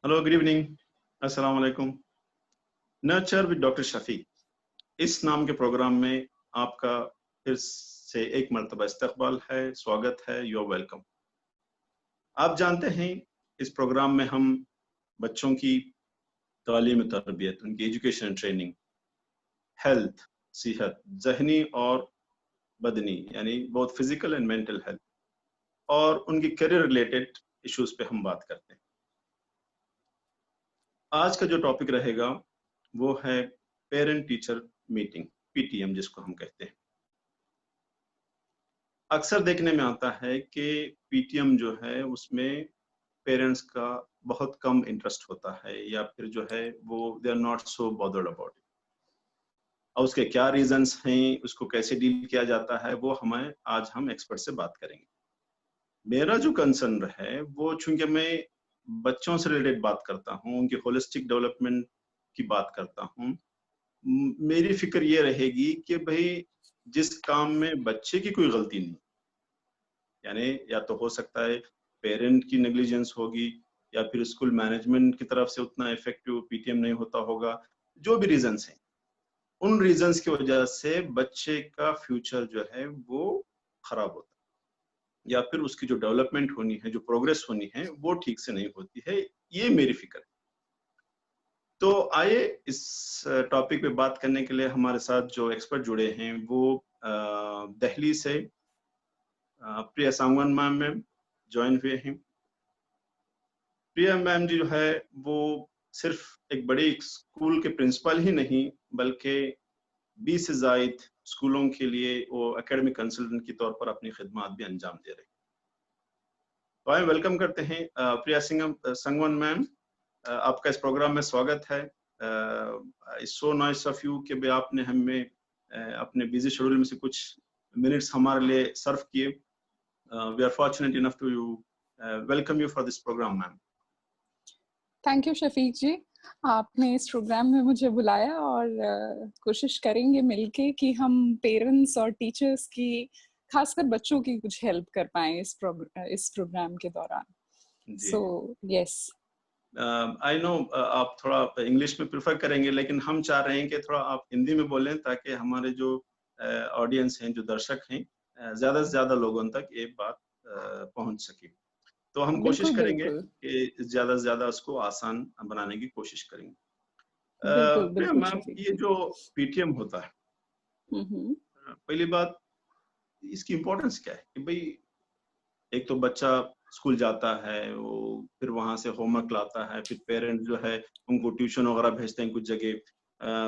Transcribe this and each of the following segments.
Hello, good evening, अस्सलाम वालेकुम। Nurture with doctor Shafi, इस नाम के प्रोग्राम में आपका फिर से एक मर्तबा इस्तकबाल है, स्वागत है, यू आर वेलकम। आप जानते हैं इस प्रोग्राम में हम बच्चों की तालीम तरबियत, उनकी एजुकेशन ट्रेनिंग, हेल्थ, सेहत, जहनी और बदनी यानी both physical and mental health और उनकी करियर रिलेटेड इश्यूज पे हम बात करते हैं। आज का जो टॉपिक रहेगा वो है पेरेंट टीचर मीटिंग, पीटीएम जिसको हम कहते हैं। अक्सर देखने में आता है कि पीटीएम जो है उसमें पेरेंट्स का बहुत कम इंटरेस्ट होता है या फिर जो है वो they are not so bothered about it. और उसके क्या रीजंस हैं, उसको कैसे डील किया जाता है, वो हमें आज हम एक्सपर्ट से बात करेंगे। मेरा जो कंसर्न है वो, चूंकि मैं बच्चों से रिलेटेड बात करता हूँ, उनकी होलिस्टिक डेवलपमेंट की बात करता हूँ, मेरी फिक्र ये रहेगी कि भाई जिस काम में बच्चे की कोई गलती नहीं, यानी या तो हो सकता है पेरेंट की नेग्लिजेंस होगी या फिर स्कूल मैनेजमेंट की तरफ से उतना इफेक्टिव पीटीएम नहीं होता होगा, जो भी रीजंस हैं, उन रीजंस की वजह से बच्चे का फ्यूचर जो है वो खराब होता है या फिर उसकी जो डेवलपमेंट होनी है, जो प्रोग्रेस होनी है, वो ठीक से नहीं होती है। ये मेरी फिक्र है। तो आइए इस टॉपिक पे बात करने के लिए हमारे साथ जो एक्सपर्ट जुड़े हैं वो दिल्ली से प्रिया सांगवान मैम ज्वाइन हुए हैं। प्रिया मैम जी जो है वो सिर्फ एक बड़े स्कूल के प्रिंसिपल ही नहीं बल्कि 20 से ज्यादा स्कूलों के लिए वो एकेडमिक कंसल्टेंट के तौर पर अपनी खिदमात भी अंजाम दे रहे हैं। तो आइए वेलकम करते हैं प्रिया सांगवान मैम, आपका इस प्रोग्राम में स्वागत है। सो नाइस ऑफ यू कि भाई आपने हमें अपने बिजी शेड्यूल में से कुछ मिनट्स हमारे लिए सर्व किए। We are fortunate enough to you welcome you for this program ma'am. Thank you Shafiq ji, आपने इस प्रोग्राम में मुझे बुलाया और कोशिश करेंगे मिलके कि हम पेरेंट्स और टीचर्स की, खासकर बच्चों की कुछ हेल्प कर पाएं इस प्रोग्राम के दौरान। सो यस, आई नो आप थोड़ा इंग्लिश में प्रेफर करेंगे, लेकिन हम चाह रहे हैं कि थोड़ा आप हिंदी में बोलें ताकि हमारे जो ऑडियंस हैं, जो दर्शक हैं, ज्यादा से ज्यादा लोगों तक ये बात पहुंच सके। तो हम कोशिश बिल्कुल करेंगे बिल्कुल कि ज्यादा से ज्यादा उसको आसान बनाने की कोशिश करेंगे। बिल्कुल प्रिया बिल्कुल मैम, शफीक ये जी। जो पीटीएम होता है, हम्म। पहली बात इसकी इम्पोर्टेंस क्या है कि भाई एक तो बच्चा स्कूल जाता है, वो फिर वहां से होमवर्क लाता है, फिर पेरेंट जो है उनको ट्यूशन वगैरह भेजते हैं कुछ जगह,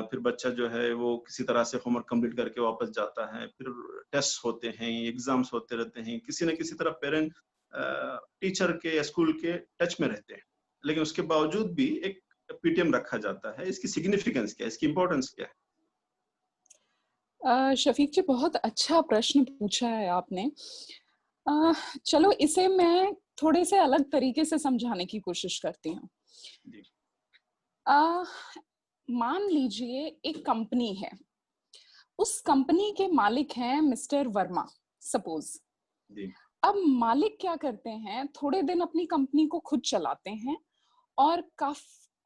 फिर बच्चा जो है वो किसी तरह से होमवर्क कंप्लीट करके वापस जाता है, फिर टेस्ट होते हैं, एग्जाम्स होते रहते हैं, किसी न किसी तरह पेरेंट टीचर के या स्कूल के टच में रहते हैं। लेकिन उसके बावजूद भी एक पीटीएम रखा जाता है। इसकी सिग्निफिकेंस क्या है, इसकी इंपॉर्टेंस क्या है? शफीक जी, बहुत अच्छा प्रश्न पूछा है आपने। चलो इसे मैं थोड़े से अलग तरीके से समझाने की कोशिश करती हूँ। जी मान लीजिए एक कंपनी है, उस कंपनी के मालिक हैं मिस्टर वर्मा, सपोज। जी अब मालिक क्या करते हैं, थोड़े दिन अपनी कंपनी को खुद चलाते हैं और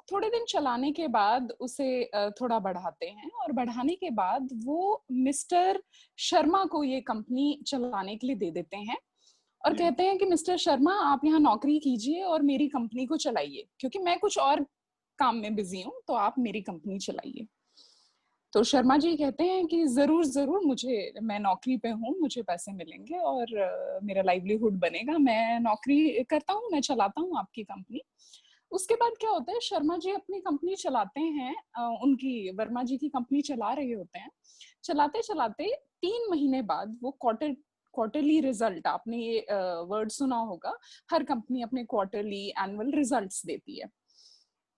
थोड़े दिन चलाने के बाद उसे थोड़ा बढ़ाते हैं, और बढ़ाने के बाद वो मिस्टर शर्मा को ये कंपनी चलाने के लिए दे देते हैं और जी कहते हैं कि मिस्टर शर्मा, आप यहाँ नौकरी कीजिए और मेरी कंपनी को चलाइए, क्योंकि मैं कुछ और काम में बिजी हूँ, तो आप मेरी कंपनी चलाइए। तो शर्मा जी कहते हैं कि जरूर जरूर, मैं नौकरी पे हूँ, मुझे पैसे मिलेंगे और मेरा लाइवलीहुड बनेगा, मैं नौकरी करता हूँ, मैं चलाता हूँ आपकी कंपनी। उसके बाद क्या होता है, शर्मा जी अपनी कंपनी चलाते हैं, उनकी वर्मा जी की कंपनी चला रहे होते हैं। चलाते चलाते 3 महीने बाद वो क्वार्टरली रिजल्ट, आपने ये वर्ड सुना होगा, हर कंपनी अपने क्वार्टरली एनुअल रिजल्ट्स देती है।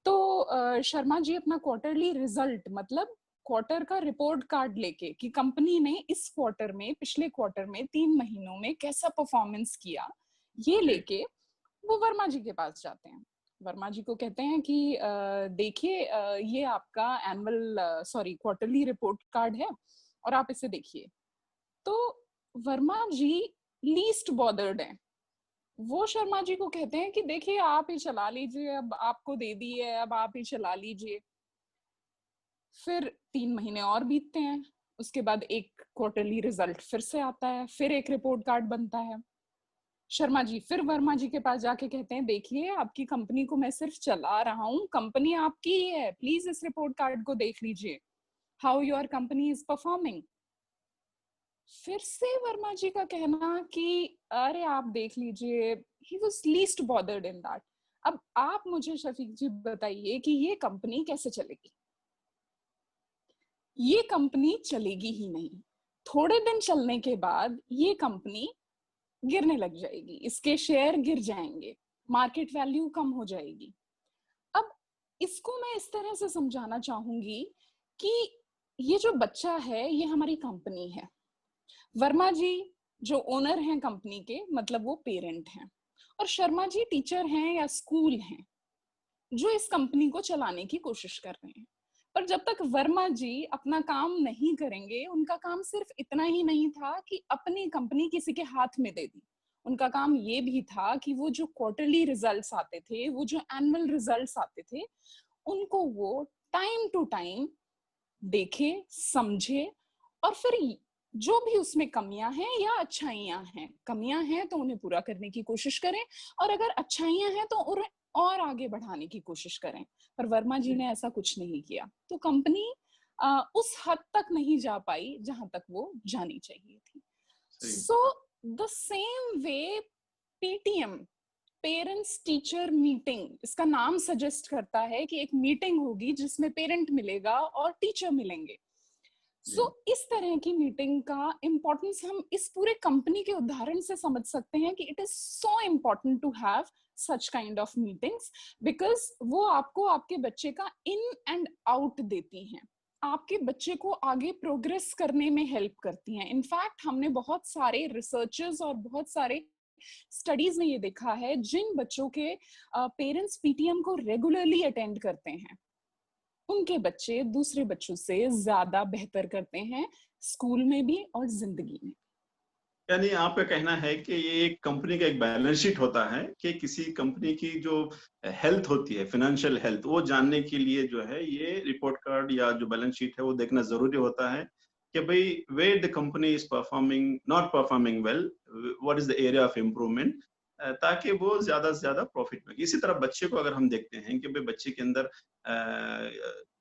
तो शर्मा जी अपना क्वार्टरली रिजल्ट, मतलब क्वार्टर का रिपोर्ट कार्ड लेके कि कंपनी ने इस क्वार्टर में, पिछले क्वार्टर में 3 महीनों में कैसा परफॉर्मेंस किया, ये जी लेके वो वर्मा जी के पास जाते हैं। वर्मा जी को कहते हैं कि देखिए, ये आपका क्वार्टरली रिपोर्ट कार्ड है और आप इसे देखिए। तो वर्मा जी लीस्ट बॉदर्ड हैं, वो शर्मा जी को कहते हैं कि देखिए आप ही चला लीजिए, अब आपको दे दी है, अब आप ही चला लीजिए। फिर 3 महीने और बीतते हैं, उसके बाद एक क्वार्टरली रिजल्ट फिर से आता है, फिर एक रिपोर्ट कार्ड बनता है। शर्मा जी फिर वर्मा जी के पास जाके कहते हैं देखिए आपकी कंपनी को मैं सिर्फ चला रहा हूँ, कंपनी आपकी ही है, प्लीज इस रिपोर्ट कार्ड को देख लीजिए, how your company is performing. फिर से वर्मा जी का कहना कि अरे आप देख लीजिए, he was least bothered in that. अब आप मुझे शफीक जी बताइए कि ये कंपनी कैसे चलेगी? ये कंपनी चलेगी ही नहीं। थोड़े दिन चलने के बाद ये कंपनी गिरने लग जाएगी, इसके शेयर गिर जाएंगे, मार्केट वैल्यू कम हो जाएगी। अब इसको मैं इस तरह से समझाना चाहूंगी कि ये जो बच्चा है ये हमारी कंपनी है। वर्मा जी जो ओनर हैं कंपनी के, मतलब वो पेरेंट हैं, और शर्मा जी टीचर हैं या स्कूल हैं जो इस कंपनी को चलाने की कोशिश कर रहे हैं। पर जब तक वर्मा जी अपना काम नहीं करेंगे, उनका काम सिर्फ इतना ही नहीं था कि अपनी कंपनी किसी के हाथ में दे दी, उनका काम ये भी था कि वो जो क्वार्टरली रिजल्ट्स आते थे, वो जो एनुअल रिजल्ट्स आते थे, उनको वो टाइम टू टाइम देखे, समझे, और फिर जो भी उसमें कमियां हैं या अच्छाइयां हैं, कमियां हैं तो उन्हें पूरा करने की कोशिश करें, और अगर अच्छाइयां हैं तो उन्हें और आगे बढ़ाने की कोशिश करें। पर वर्मा जी ने ऐसा कुछ नहीं किया, तो कंपनी उस हद तक नहीं जा पाई जहां तक वो जानी चाहिए थी। So the same way PTM, parents teacher meeting, इसका नाम सजेस्ट करता है कि एक मीटिंग होगी जिसमें पेरेंट मिलेगा और टीचर मिलेंगे। इस तरह की मीटिंग का इम्पोर्टेंस हम इस पूरे कंपनी के उदाहरण से समझ सकते हैं कि it is so important to have such kind of meetings, because वो आपको आपके बच्चे का इन एंड आउट देती हैं, आपके बच्चे को आगे प्रोग्रेस करने में हेल्प करती हैं। इनफैक्ट हमने बहुत सारे रिसर्चर्स और बहुत सारे स्टडीज में ये देखा है, जिन बच्चों के पेरेंट्स पीटीएम को रेगुलरली अटेंड करते हैं, उनके बच्चे दूसरे बच्चों से ज्यादा बेहतर करते हैं, स्कूल में भी और जिंदगी में। यानी आपका कहना है कि ये एक कंपनी का एक बैलेंस शीट होता है कि किसी कंपनी की जो हेल्थ होती है, फाइनेंशियल हेल्थ, वो जानने के लिए जो है ये रिपोर्ट कार्ड या जो बैलेंस शीट है वो देखना जरूरी होता है कि भाई where the company is performing, not performing well, what is the area of improvement, ताकि वो ज्यादा से ज्यादा प्रॉफिट में। इसी तरह बच्चे को अगर हम देखते हैं कि भाई बच्चे के अंदर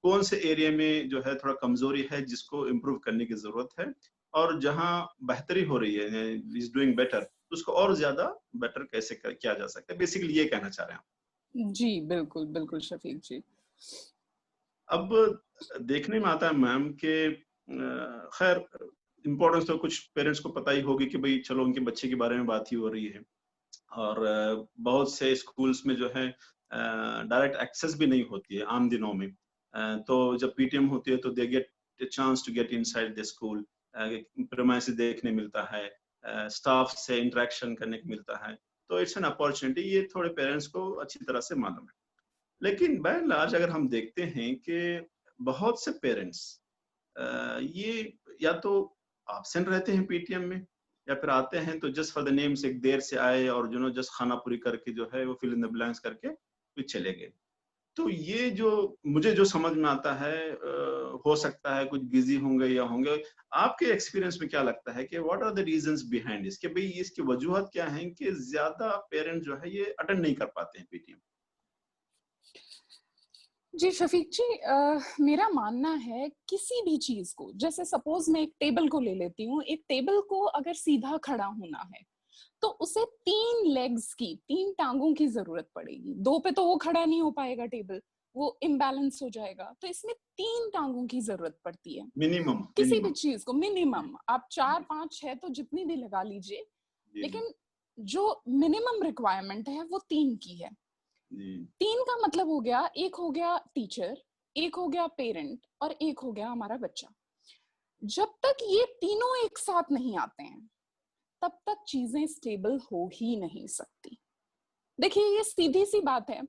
कौन से एरिया में जो है थोड़ा कमजोरी है जिसको इम्प्रूव करने की जरूरत है, और जहां बेहतरी हो रही है, इज डूइंग बेटर, तो उसको और ज्यादा बेटर कैसे किया जा सकता है, बेसिकली ये कहना चाह रहे हैं। जी बिल्कुल बिल्कुल शफीक जी। अब देखने में आता है मैम के खैर इम्पोर्टेंस तो कुछ पेरेंट्स को पता ही होगी कि भाई चलो उनके बच्चे के बारे में बात ही हो रही है, और बहुत से स्कूल्स में जो है डायरेक्ट एक्सेस भी नहीं होती है आम दिनों में। तो जब पीटीएम होती है तो they get chance to get inside the school, premises देखने मिलता है, स्टाफ से इंटरेक्शन करने को मिलता है, तो इट्स एन अपॉर्चुनिटी, ये थोड़े पेरेंट्स को अच्छी तरह से मालूम है। लेकिन बाय एंड लार्ज अगर हम देखते हैं कि बहुत से पेरेंट्स ये या तो एब्सेंट रहते हैं पीटीएम में, या फिर आते हैं तो जस्ट फॉर द नेम से देर से आए और जस्ट खाना पूरी करके जो है वो फिल इन द ब्लैंक्स करके फिर चले गए। तो ये जो मुझे जो समझ में आता है, हो सकता है कुछ बिजी होंगे या होंगे, आपके एक्सपीरियंस में क्या लगता है कि what are the reasons behind इसके, भाई इसकी वजूहत क्या है कि ज्यादा पेरेंट जो है ये अटेंड नहीं कर पाते हैं पीटीएम? जी शफीक जी, मेरा मानना है किसी भी चीज को, जैसे सपोज मैं एक टेबल को ले लेती हूँ, एक टेबल को अगर सीधा खड़ा होना है तो उसे 3 लेग्स की, 3 टांगों की जरूरत पड़ेगी, 2 पे तो वो खड़ा नहीं हो पाएगा टेबल, वो इम्बैलेंस हो जाएगा। तो इसमें 3 टांगों की जरूरत पड़ती है मिनिमम किसी भी मिनिमम। चीज को, मिनिमम आप 4 5 6 तो जितनी भी लगा लीजिए, जी लेकिन जो मिनिमम रिक्वायरमेंट है वो 3 की है। जी 3 का मतलब हो गया, एक हो गया टीचर, एक हो गया पेरेंट, और एक हो गया हमारा बच्चा। जब तक ये तीनों एक साथ नहीं आते हैं तब तक चीजें स्टेबल हो ही नहीं सकती। देखिए ये सीधी सी बात है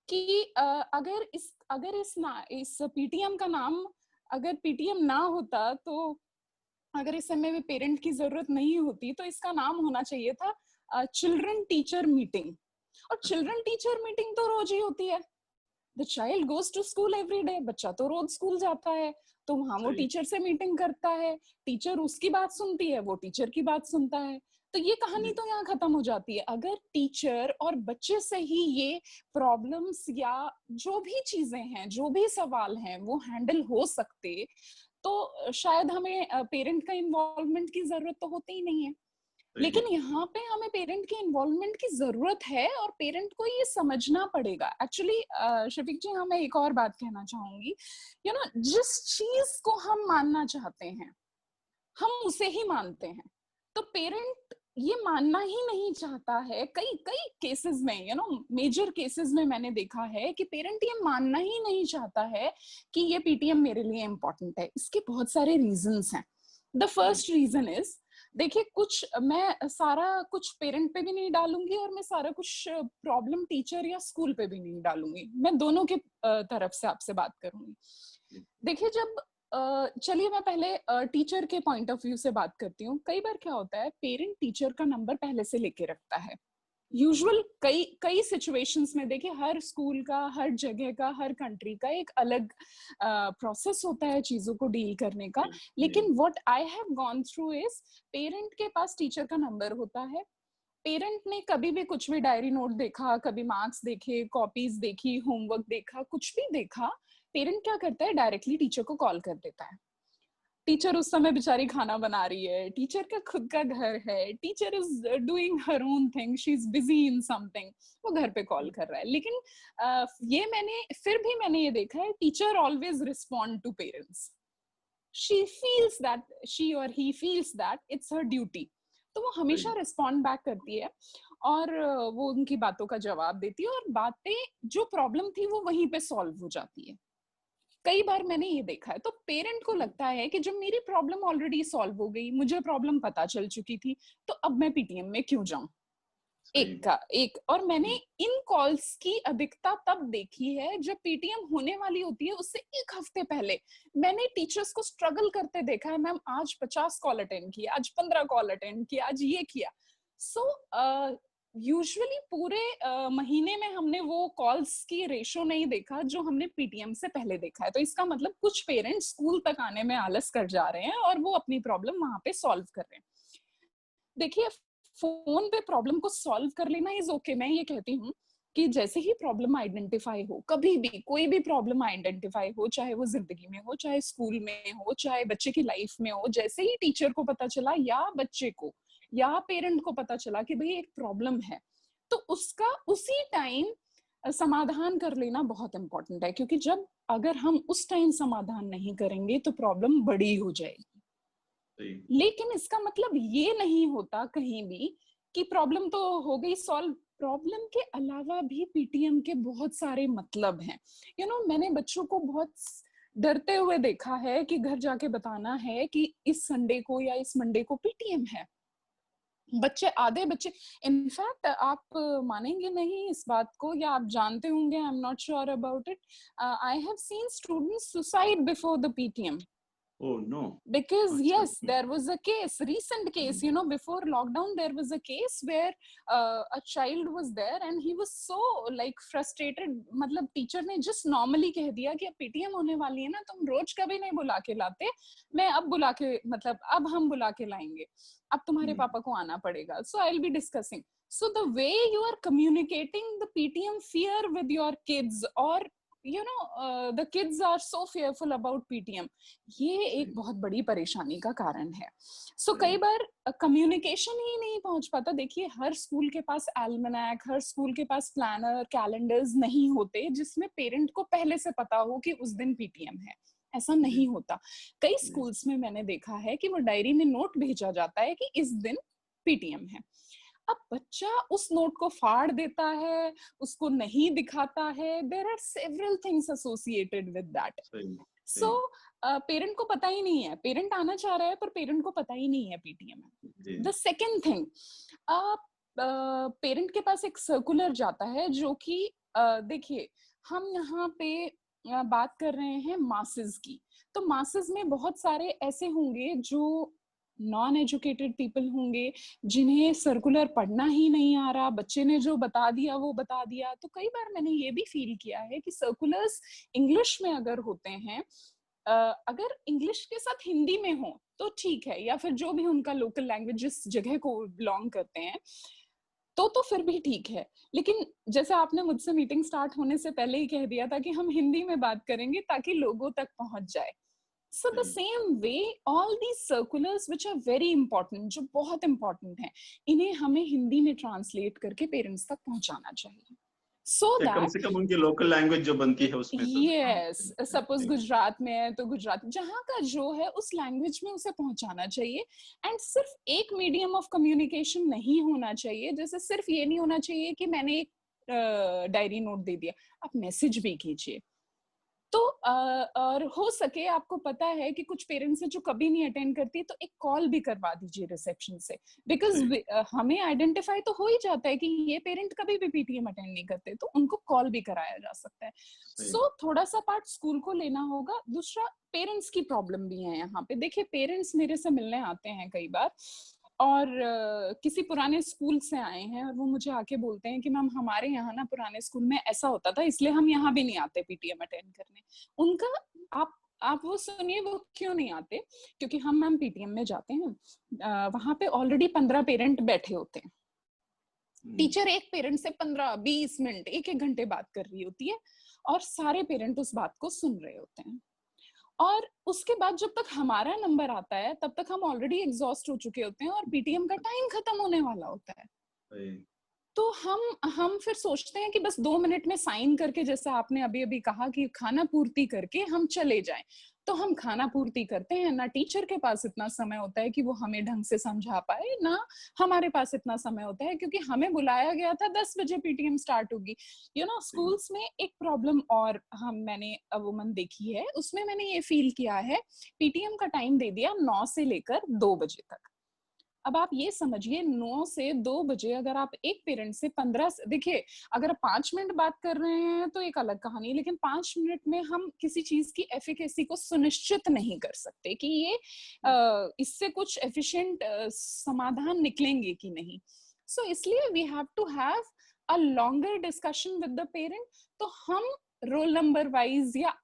कि अगर इस पीटीएम का नाम, अगर पीटीएम ना होता, तो अगर इस समय में पेरेंट की जरूरत नहीं होती, तो इसका नाम होना चाहिए था चिल्ड्रन टीचर मीटिंग, और चिल्ड्रन टीचर मीटिंग तो रोज ही होती है। The child goes to school every day, बच्चा तो रोज स्कूल जाता है, तो वहां वो टीचर से मीटिंग करता है, टीचर उसकी बात सुनती है, वो टीचर की बात सुनता है। तो ये कहानी तो यहाँ खत्म हो जाती है। अगर टीचर और बच्चे से ही ये प्रॉब्लम्स या जो भी चीजें हैं, जो भी सवाल हैं, वो हैंडल हो सकते, तो शायद हमें पेरेंट का इन्वॉल्वमेंट की जरूरत तो होती ही नहीं है। लेकिन यहाँ पे हमें पेरेंट के इन्वॉल्वमेंट की जरूरत है, और पेरेंट को ये समझना पड़ेगा। एक्चुअली शफीक जी, हाँ, मैं एक और बात कहना चाहूंगी, जिस चीज को हम मानना चाहते हैं हम उसे ही मानते हैं। तो पेरेंट ये मानना ही नहीं चाहता है। कई कई केसेस में, मेजर केसेस में मैंने देखा है कि पेरेंट ये मानना ही नहीं चाहता है कि ये पीटीएम मेरे लिए इम्पोर्टेंट है। इसके बहुत सारे रीजंस हैं। द फर्स्ट रीजन इज, देखिए, मैं सारा कुछ पेरेंट पे भी नहीं डालूंगी और मैं सारा कुछ प्रॉब्लम टीचर या स्कूल पे भी नहीं डालूंगी, मैं दोनों के तरफ से आपसे बात करूंगी। देखिए, जब चलिए मैं पहले टीचर के पॉइंट ऑफ व्यू से बात करती हूँ। कई बार क्या होता है, पेरेंट टीचर का नंबर पहले से लेके रखता है। यूजुअल कई सिचुएशंस में, देखिए, हर स्कूल का, हर जगह का, हर कंट्री का एक अलग प्रोसेस होता है चीजों को डील करने का। लेकिन what I have gone through is, parent के पास टीचर का नंबर होता है। पेरेंट ने कभी भी कुछ भी डायरी नोट देखा, कभी मार्क्स देखे, कॉपीज देखी, होमवर्क देखा, कुछ भी देखा, पेरेंट क्या करता है, डायरेक्टली टीचर को कॉल कर देता है। टीचर उस समय बेचारी खाना बना रही है, टीचर का खुद का घर है, teacher is doing her own thing, she is busy in something, वो घर पे कॉल कर रहा है। लेकिन मैंने ये देखा है, teacher always respond to parents. She और he feels that it's her duty, तो वो हमेशा रिस्पॉन्ड बैक करती है और वो उनकी बातों का जवाब देती है, और बातें, जो प्रॉब्लम थी, वो वहीं पे सॉल्व हो जाती है। कई बार मैंने ये देखा है। तो पेरेंट को लगता है कि जब मेरी प्रॉब्लम ऑलरेडी सॉल्व हो गई, मुझे प्रॉब्लम पता चल चुकी थी, तो अब मैं पीटीएम में क्यों जाऊं। और मैंने इन कॉल्स की अधिकता तब देखी है जब पीटीएम होने वाली होती है, उससे एक हफ्ते पहले मैंने टीचर्स को स्ट्रगल करते देखा है। मैम, आज 50 कॉल अटेंड किया, आज 15 कॉल अटेंड किया, आज ये किया। सो यूजुअली पूरे महीने में हमने वो कॉल्स की रेशो नहीं देखा जो हमने पीटीएम से पहले देखा है। तो इसका मतलब कुछ पेरेंट्स स्कूल तक आने में आलस कर जा रहे हैं और वो अपनी प्रॉब्लम वहां पे सॉल्व कर रहे हैं। देखिए, फोन पे प्रॉब्लम को सॉल्व कर लेना इज ओके। मैं ये कहती हूँ कि जैसे ही प्रॉब्लम आइडेंटिफाई हो, कभी भी कोई भी प्रॉब्लम आइडेंटिफाई हो, चाहे वो जिंदगी में हो, चाहे स्कूल में हो, चाहे बच्चे की लाइफ में हो, जैसे ही टीचर को पता चला या बच्चे को या पेरेंट को पता चला कि भाई एक प्रॉब्लम है, तो उसका उसी टाइम समाधान कर लेना बहुत इंपॉर्टेंट है। क्योंकि अगर हम उस टाइम समाधान नहीं करेंगे तो प्रॉब्लम बड़ी हो जाएगी। लेकिन इसका मतलब ये नहीं होता कहीं भी कि प्रॉब्लम तो हो गई सॉल्व। प्रॉब्लम के अलावा भी पीटीएम के बहुत सारे मतलब हैं। मैंने बच्चों को बहुत डरते हुए देखा है कि घर जाके बताना है कि इस संडे को या इस मंडे को पीटीएम है। आधे बच्चे, इनफैक्ट आप मानेंगे नहीं इस बात को, या आप जानते होंगे, I am not sure about it, I have seen students suicide before the PTM. Oh no. Because yes, there was a recent case, before lockdown, there was a case where a child was there and he was so frustrated. मतलब teacher ने just normally कह दिया कि अब PTM होने वाली है ना, तुम रोज कभी नहीं बुला के लाते, मैं अब अब हम बुला के लाएंगे, अब तुम्हारे पापा को आना पड़ेगा. So I'll be discussing. So the way you are communicating the PTM fear with your kids, or the kids are so fearful about PTM, ये एक बहुत बड़ी परेशानी का कारण है. So कई बार कम्युनिकेशन ही नहीं पहुंच पाता. देखिए, हर स्कूल के पास एल्मनैक, हर स्कूल के पास प्लानर, कैलेंडर्स नहीं होते जिसमें पेरेंट को पहले से पता हो कि उस दिन पीटीएम है. ऐसा नहीं होता. कई स्कूल्स में मैंने देखा है कि वो डायरी में नोट भेजा जाता है कि इस दिन पीटीएम है. अब बच्चा उस नोट को फाड़ देता है, उसको नहीं दिखाता है. There are several things associated with that. So parent को पता ही नहीं है, पेरेंट आना चाह रहा है पर पेरेंट को पता ही नहीं है पीटीएम है. द सेकेंड थिंग, पेरेंट के पास एक सर्कुलर जाता है जो कि देखिए, हम यहाँ पे बात कर रहे हैं मासेस की. तो मासेस में बहुत सारे ऐसे होंगे जो नॉन एजुकेटेड पीपल होंगे जिन्हें सर्कुलर पढ़ना ही नहीं आ रहा, बच्चे ने जो बता दिया वो बता दिया। तो कई बार मैंने ये भी फील किया है कि सर्कुलर्स इंग्लिश में अगर होते हैं, अगर इंग्लिश के साथ हिंदी में हो तो ठीक है, या फिर जो भी उनका लोकल लैंग्वेज जिस जगह को बिलोंग करते हैं तो फिर भी ठीक है। लेकिन जैसे आपने मुझसे मीटिंग स्टार्ट होने से पहले ही कह दिया था कि हम हिंदी में बात करेंगे ताकि लोगों तक पहुंच जाए। So the same way, all these circulars which are very important, जो बहुत important हैं, इन्हें हमें हिंदी में ट्रांसलेट करके पेरेंट्स तक पहुंचाना चाहिए। So कम that से कम उनकी लोकल लैंग्वेज जो बनती है उसमें तो yes, सपोज गुजरात में है तो गुजरात जहाँ का जो है उस लैंग्वेज में उसे पहुंचाना चाहिए। एंड सिर्फ एक मीडियम ऑफ कम्युनिकेशन नहीं होना चाहिए, जैसे सिर्फ ये नहीं होना चाहिए कि मैंने एक डायरी नोट दे दिया, आप मैसेज भी कीजिए। तो और हो सके, आपको पता है कि कुछ पेरेंट्स हैं जो कभी नहीं अटेंड करती, तो एक कॉल भी करवा दीजिए रिसेप्शन से, बिकॉज हमें आइडेंटिफाई तो हो ही जाता है कि ये पेरेंट कभी भी पीटीएम अटेंड नहीं करते, तो उनको कॉल भी कराया जा सकता है। सो थोड़ा सा पार्ट स्कूल को लेना होगा। दूसरा, पेरेंट्स की प्रॉब्लम भी है यहाँ पे। देखिए, पेरेंट्स मेरे से मिलने आते हैं कई बार, और किसी पुराने स्कूल से आए हैं और वो मुझे आके बोलते हैं कि मैम हमारे यहाँ ना पुराने स्कूल में ऐसा होता था, इसलिए हम यहाँ भी नहीं आते पीटीएम अटेंड करने। उनका आप वो सुनिए, वो क्यों नहीं आते, क्योंकि हम मैम पीटीएम में जाते हैं, वहां पे ऑलरेडी 15 पेरेंट बैठे होते हैं, टीचर एक पेरेंट से 15-20 मिनट 1-1 घंटे बात कर रही होती है, और सारे पेरेंट उस बात को सुन रहे होते हैं। और उसके बाद जब तक हमारा नंबर आता है तब तक हम ऑलरेडी एग्जॉस्ट हो चुके होते हैं और पीटीएम का टाइम खत्म होने वाला होता है। तो हम फिर सोचते हैं कि बस 2 मिनट में साइन करके, जैसा आपने अभी अभी कहा कि खाना पूर्ति करके हम चले जाएं, तो हम खाना पूर्ति करते हैं। ना टीचर के पास इतना समय होता है कि वो हमें ढंग से समझा पाए, ना हमारे पास इतना समय होता है, क्योंकि हमें बुलाया गया था 10 बजे पीटीएम स्टार्ट होगी। स्कूल्स में एक प्रॉब्लम और मैंने अमूमन देखी है, उसमें मैंने ये फील किया है, पीटीएम का टाइम दे दिया 9 से लेकर 2 बजे तक। अब आप ये समझिए, 9 से 2 बजे अगर आप एक पेरेंट से 15, देखिए अगर 5 मिनट बात कर रहे हैं तो एक अलग कहानी है, लेकिन 5 मिनट में हम किसी चीज की एफिकेसी को सुनिश्चित नहीं कर सकते कि ये इससे कुछ एफिशिएंट समाधान निकलेंगे कि नहीं। सो इसलिए we have to have a longer discussion with the parent. तो हम रोल नंबर वाइज या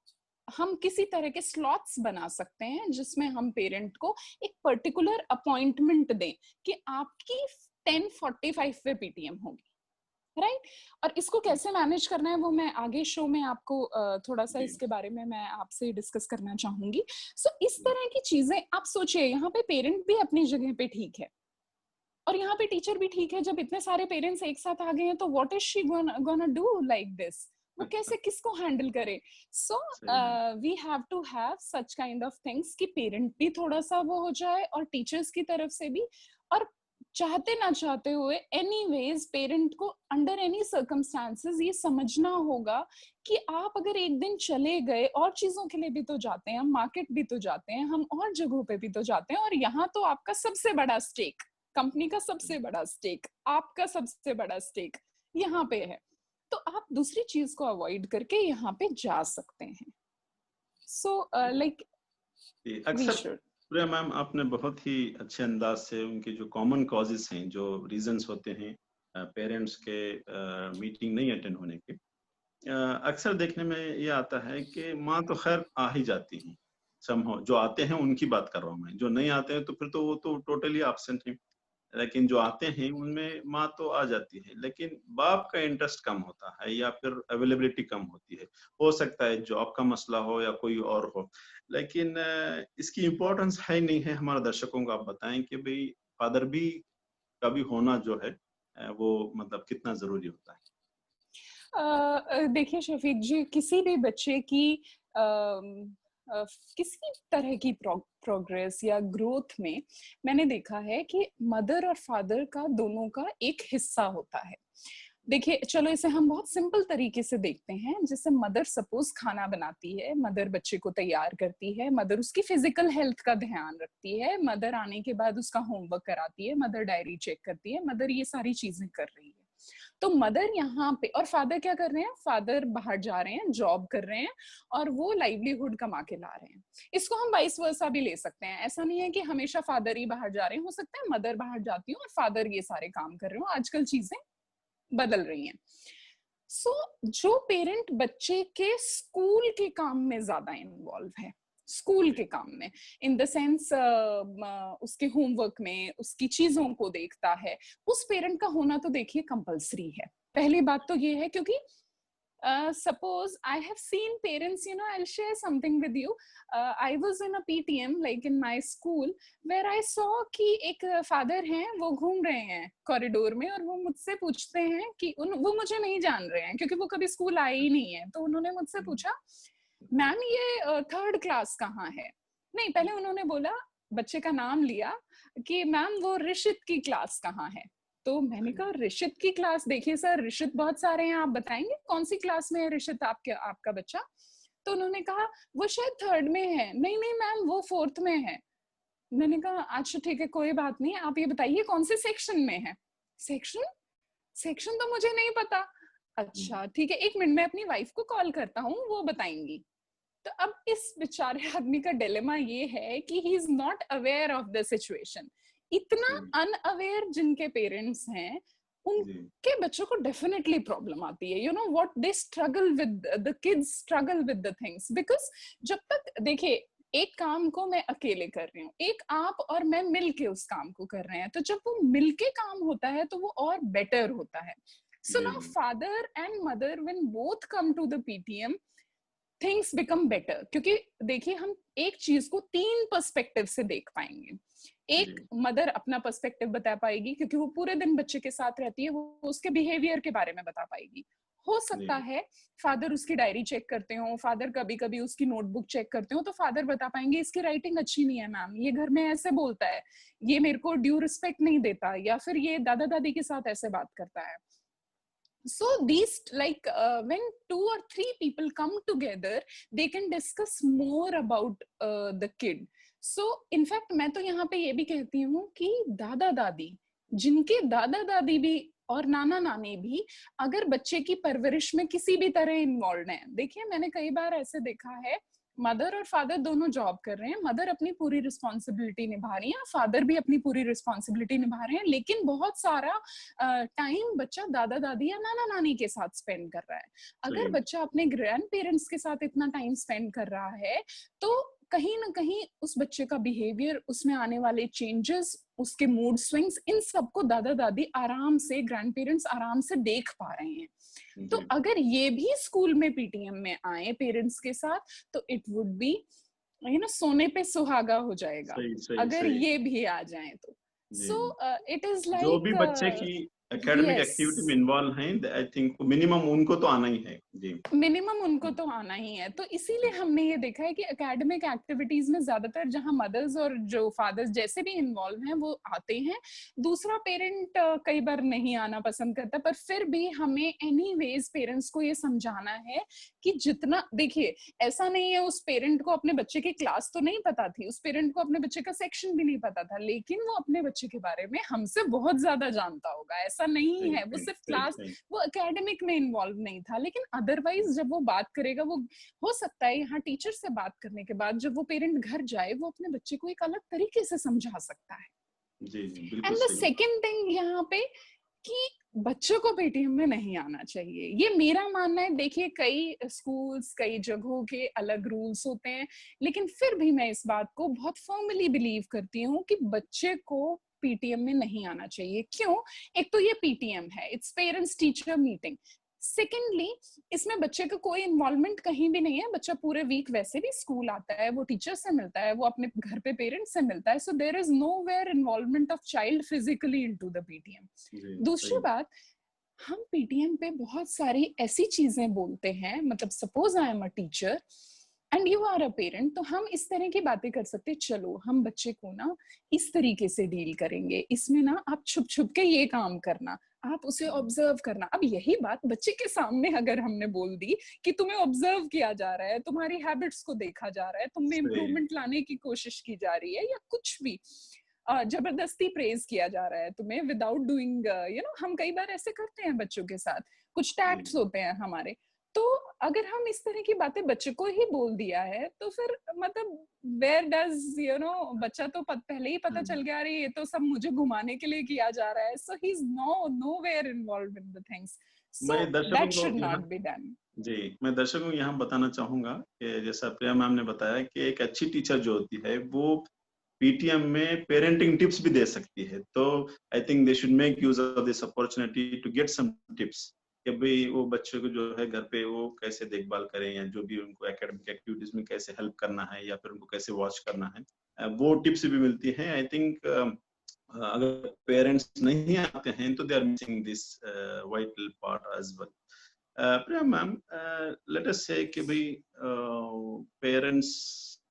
हम किसी तरह के स्लॉट्स बना सकते हैं जिसमें हम पेरेंट को एक पर्टिकुलर अपॉइंटमेंट दें कि आपकी 10:45 पे पीटीएम होगी, राइट। और इसको कैसे मैनेज करना है वो मैं आगे शो में आपको थोड़ा सा इसके बारे में मैं आपसे डिस्कस करना चाहूंगी। सो इस तरह की चीजें आप सोचिए, यहाँ पे पेरेंट भी अपनी जगह पे ठीक है और यहाँ पे टीचर भी ठीक है। जब इतने सारे पेरेंट्स एक साथ आ गए हैं तो what is she gonna do like this, वो कैसे किसको हैंडल करे। So we have to have such kind of things कि पेरेंट भी थोड़ा सा वो हो जाए और टीचर्स की तरफ से भी, और चाहते ना चाहते हुए एनीवेज पेरेंट को अंडर एनी सर्कमस्टांसेस ये समझना होगा कि आप अगर एक दिन चले गए, और चीजों के लिए भी तो जाते हैं हम, मार्केट भी तो जाते हैं हम, और जगहों पे भी तो जाते हैं, और यहाँ तो आपका सबसे बड़ा स्टेक, कंपनी का सबसे बड़ा स्टेक, आपका सबसे बड़ा स्टेक यहाँ पे है, तो आप दूसरी चीज को अवॉइड करके यहाँ पे जा सकते हैं। सो लाइक अक्सर प्रिया मैम, आपने बहुत ही अच्छे अंदाज से उनके जो कॉमन कॉजेस हैं, जो रीजंस होते हैं पेरेंट्स के मीटिंग नहीं अटेंड होने के, अक्सर देखने में ये आता है कि माँ तो खैर आ ही जाती हैं, समहाउ जो आते हैं उनकी बात कर रहा हूँ मैं, जो नहीं आते हैं तो फिर तो वो तो टोटली एब्सेंट है, लेकिन जो आते हैं उनमें माँ तो आ जाती है, लेकिन बाप का इंटरेस्ट कम होता है या फिर अवेलेबिलिटी कम होती है। हो सकता है जॉब का मसला हो या कोई और हो, लेकिन इसकी इम्पोर्टेंस है नहीं है। हमारे दर्शकों को आप बताएं कि भाई फादर भी का भी होना जो है वो मतलब कितना जरूरी होता है। देखिए शफीक जी, किसी भी बच्चे की किसी तरह की प्रोग्रेस या ग्रोथ में मैंने देखा है कि मदर और फादर का दोनों का एक हिस्सा होता है। देखिए, चलो इसे हम बहुत सिंपल तरीके से देखते हैं। जैसे मदर सपोज खाना बनाती है, मदर बच्चे को तैयार करती है, मदर उसकी फिजिकल हेल्थ का ध्यान रखती है, मदर आने के बाद उसका होमवर्क कराती है, मदर डायरी चेक करती है, मदर ये सारी चीजें कर रही है। तो मदर यहाँ पे, और फादर क्या कर रहे हैं, फादर बाहर जा रहे हैं, जॉब कर रहे हैं और वो लाइवलीहुड कमा के ला रहे हैं। इसको हम वाइस वर्सा भी ले सकते हैं, ऐसा नहीं है कि हमेशा फादर ही बाहर जा रहे हैं, हो सकता है मदर बाहर जाती हो और फादर ये सारे काम कर रहे हो, आजकल चीजें बदल रही हैं। सो जो पेरेंट बच्चे के स्कूल के काम में ज्यादा इन्वॉल्व है, स्कूल के काम में इन द सेंस उसके होमवर्क में, उसकी चीजों को देखता है, उस पेरेंट का होना तो देखिए कंपल्सरी है। पहली बात तो ये है, क्योंकि suppose I have seen parents, you know, I'll share something with you. I was in a PTM like in my school where I saw कि एक फादर हैं, वो घूम रहे हैं कॉरिडोर में और वो मुझसे पूछते हैं कि वो मुझे नहीं जान रहे हैं क्योंकि वो कभी स्कूल आए ही नहीं है, तो उन्होंने मुझसे पूछा मैम ये 3rd क्लास कहाँ है। नहीं, पहले उन्होंने बोला, बच्चे का नाम लिया कि मैम वो ऋषित की क्लास कहाँ है। तो मैंने कहा ऋषित की क्लास, देखिए सर ऋषित बहुत सारे हैं, आप बताएंगे कौन सी क्लास में है ऋषित आपका बच्चा। तो उन्होंने कहा वो शायद 3rd में है। नहीं नहीं मैम वो 4th में है। मैंने कहा अच्छा ठीक है कोई बात नहीं, आप ये बताइए कौन से सेक्शन में है। सेक्शन तो मुझे नहीं पता। अच्छा ठीक है, 1 मिनट में अपनी वाइफ को कॉल करता हूँ, वो बताएंगी। तो अब इस बेचारे आदमी का डिलेमा ये है कि he is not aware of the situation. इतना अनअवेयर जिनके पेरेंट्स हैं, उनके बच्चों को डेफिनेटली प्रॉब्लम आती है। You know what they struggle with, the kids struggle with the things, because जब तक देखिए एक काम को मैं अकेले कर रही हूँ, एक आप और मैं मिलके उस काम को कर रहे हैं, तो जब वो मिलके काम होता है तो वो और बेटर होता है। So now father and mother when both come to the PTM, things become better. क्योंकि देखिए हम एक चीज को 3 पर्सपेक्टिव से देख पाएंगे। एक मदर अपना पर्सपेक्टिव बता पाएगी क्योंकि वो पूरे दिन बच्चे के साथ रहती है, वो उसके बिहेवियर के बारे में बता पाएगी। हो सकता है फादर उसकी डायरी चेक करते हो, फादर कभी कभी उसकी नोटबुक चेक करते हो, तो फादर बता पाएंगे इसकी राइटिंग अच्छी नहीं है मैम, ये घर में ऐसे बोलता है, ये मेरे को ड्यू रिस्पेक्ट नहीं देता, या फिर ये दादा दादी के साथ ऐसे बात करता है। So these when 2 or 3 people come together, they can discuss more about the kid. So in fact मैं तो यहाँ पे ये भी कहती हूँ कि दादा दादी, जिनके दादा दादी भी और नाना नानी भी अगर बच्चे की परवरिश में किसी भी तरह इन्वॉल्व है, देखिए मैंने कई बार ऐसे देखा है मदर और फादर दोनों जॉब कर रहे हैं, मदर अपनी पूरी रिस्पॉन्सिबिलिटी निभा रही है, फादर भी अपनी पूरी रिस्पॉन्सिबिलिटी निभा रहे हैं, लेकिन बहुत सारा टाइम बच्चा दादा दादी या नाना नानी के साथ स्पेंड कर रहा है। अगर बच्चा अपने ग्रैंड पेरेंट्स के साथ इतना टाइम स्पेंड कर रहा है तो कहीं ना कहीं उस बच्चे का बिहेवियर, उसमें आने वाले चेंजेस, उसके मूड स्विंग्स, इन सबको दादा दादी आराम से, ग्रैंड पेरेंट्स आराम से देख पा रहे हैं। तो अगर ये भी स्कूल में पीटीएम में आए पेरेंट्स के साथ, तो it would be you know सोने पे सुहागा हो जाएगा। अगर ये भी आ जाए तो सो इट इज लाइक जो भी बच्चे की एकेडमिक एक्टिविटी में इन्वॉल्व हैं, आई थिंक मिनिमम उनको तो आना ही है। जी, मिनिमम उनको तो आना ही है। तो इसीलिए हमने ये देखा है कि एकेडमिक एक्टिविटीज में ज्यादातर जहां मदर्स और जो फादर्स जैसे भी इन्वॉल्व हैं वो आते हैं। दूसरा पेरेंट कई बार नहीं आना पसंद करता, पर फिर भी हमें एनीवेज पेरेंट्स को ये समझाना है कि जितना, देखिए ऐसा नहीं है उस पेरेंट को अपने बच्चे की क्लास तो नहीं पता थी, उस पेरेंट को अपने बच्चे का सेक्शन भी नहीं पता था, लेकिन वो अपने बच्चे के बारे में हमसे बहुत ज्यादा जानता होगा। ऐसा नहीं है वो सिर्फ क्लास, वो एकेडमिक में इन्वॉल्व नहीं था, लेकिन अदरवाइज जब वो बात करेगा, वो हो सकता है यहाँ टीचर से बात करने के बाद जब वो पेरेंट घर जाए, वो अपने बच्चे को एक अलग तरीके से समझा सकता है। एंड द सेकेंड थिंग यहाँ पे कि बच्चों को पीटीएम में नहीं आना चाहिए, ये मेरा मानना है। देखिए कई स्कूल्स, कई जगहों के अलग रूल्स होते हैं, लेकिन फिर भी मैं इस बात को बहुत फर्मली बिलीव करती हूँ कि बच्चे को पीटीएम में नहीं आना चाहिए। क्यों? एक तो ये पीटीएम है, its parents teacher meeting. Secondly इसमें बच्चे का कोई इन्वॉल्वमेंट कहीं भी नहीं है, बच्चा पूरे वीक वैसे भी स्कूल आता है, वो टीचर से मिलता है, वो अपने घर पे पेरेंट्स से मिलता है। So there is nowhere involvement of child physically into the PTM. दूसरी बात, हम पीटीएम पे बहुत सारी ऐसी चीजें बोलते हैं, मतलब suppose I am a teacher and you are a parent, तो हम इस तरह की बातें कर सकते, चलो हम बच्चे को ना इस तरीके से डील करेंगे, इसमें ना आप छुप छुप के ये काम करना, आप उसे ऑब्जर्व करना। अब यही बात बच्चे के सामने अगर हमने बोल दी कि तुम्हें ऑब्जर्व किया जा रहा है, तुम्हारी हैबिट्स को देखा जा रहा है, तुम में इम्प्रूवमेंट लाने की कोशिश की जा रही है या कुछ भी, जबरदस्ती प्रेज किया जा रहा है तुम्हें विदाउट डूइंग हम कई बार ऐसे करते हैं बच्चों के साथ, कुछ टैक्ट्स होते हैं हमारे। तो अगर हम इस तरह की बातें बच्चे को ही बोल दिया है तो फिर मतलब वेयर डज बच्चा तो पहले ही पता चल गया, अरे ये तो सब मुझे घुमाने के लिए किया जा रहा है, so he is nowhere involved in the things, so that should not be done. जी, मैं दर्शकों को यहाँ बताना चाहूंगा कि जैसा प्रिया मैम ने बताया कि एक अच्छी टीचर जो होती है वो पीटीएम में पेरेंटिंग टिप्स भी दे सकती है, तो I think they should make use of this opportunity to get some tips कि भाई वो बच्चों को जो है घर पे वो कैसे देखभाल करें, या जो भी उनको एकेडमिक एक्टिविटीज में कैसे हेल्प करना है या फिर उनको कैसे वॉच करना है, वो टिप्स भी मिलती हैं। आई थिंक अगर पेरेंट्स नहीं आते हैं तो they are missing this vital part as well. Priya ma'am, let us say कि भाई पेरेंट्स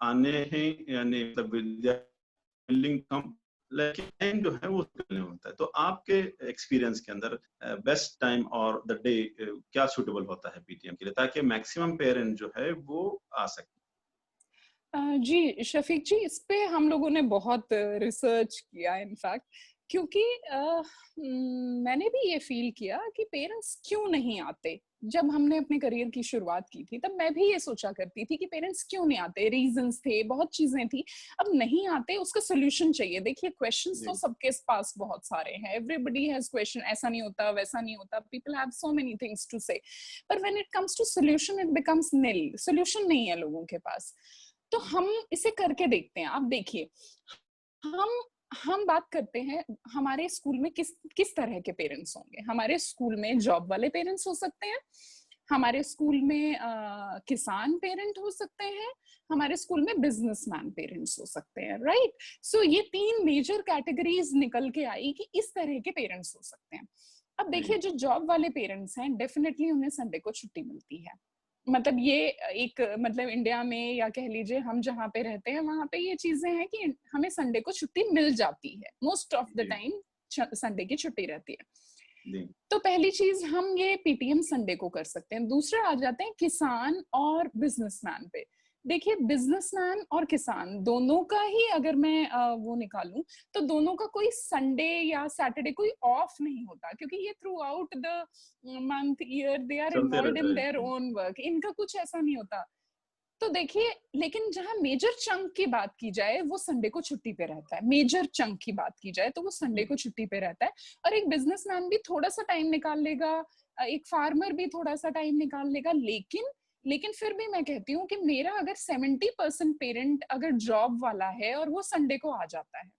आने हैं यानी मतलब विद्या बिल्डिंग कम, लेकिन टाइम जो है वो निकलने होता है, तो आपके एक्सपीरियंस के अंदर बेस्ट टाइम और द डे क्या सूटेबल होता है पीटीएम के लिए ताकि मैक्सिमम पेरेंट जो है वो आ सके? जी शफीक जी, इस पे हम लोगों ने बहुत रिसर्च किया इनफैक्ट, क्योंकि मैंने भी ये फील किया कि पेरेंट्स क्यों नहीं आते। जब हमने अपने करियर की शुरुआत की थी तब मैं भी ये सोचा करती थी कि पेरेंट्स क्यों नहीं आते, रीजंस थे, बहुत चीजें थी। अब नहीं आते, उसका सोल्यूशन चाहिए। देखिए क्वेश्चंस तो सबके पास बहुत सारे हैं, एवरीबडी हैज क्वेश्चन, ऐसा नहीं होता वैसा नहीं होता, people have so many things to say, पर when it comes to solution it becomes nil, solution नहीं है लोगों के पास। तो हम इसे करके देखते हैं। आप देखिए, हम बात करते हैं हमारे स्कूल में किस तरह के पेरेंट्स होंगे। हमारे स्कूल में जॉब वाले पेरेंट्स हो सकते हैं, हमारे स्कूल में किसान पेरेंट हो सकते हैं, हमारे स्कूल में बिजनेसमैन पेरेंट्स हो सकते हैं, राइट। सो ये 3 मेजर कैटेगरीज निकल के आई कि इस तरह के पेरेंट्स हो सकते हैं। अब देखिए, जो जॉब वाले पेरेंट्स हैं डेफिनेटली उन्हें संडे को छुट्टी मिलती है। मतलब ये एक मतलब इंडिया में या कह लीजिए हम जहाँ पे रहते हैं वहां पे ये चीजें हैं कि हमें संडे को छुट्टी मिल जाती है, most of the time Sunday की छुट्टी रहती है। तो पहली चीज हम ये पीटीएम संडे को कर सकते हैं। दूसरा आ जाते हैं किसान और बिजनेसमैन पे। देखिए, बिजनेसमैन और किसान दोनों का ही अगर मैं वो निकालूं तो दोनों का कोई संडे या सैटरडे कोई ऑफ नहीं होता, क्योंकि ये throughout the month year they are involved in their own work, इनका कुछ ऐसा नहीं होता। तो देखिए, लेकिन जहां मेजर चंक की बात की जाए वो संडे को छुट्टी पे रहता है। मेजर चंक की बात की जाए तो वो संडे को छुट्टी पे रहता है। और एक बिजनेसमैन भी थोड़ा सा टाइम निकाल लेगा, एक फार्मर भी थोड़ा सा टाइम निकाल लेगा, लेकिन फिर भी मैं कहती हूँ कि मेरा अगर 70% पेरेंट अगर जॉब वाला है और वो संडे को आ जाता है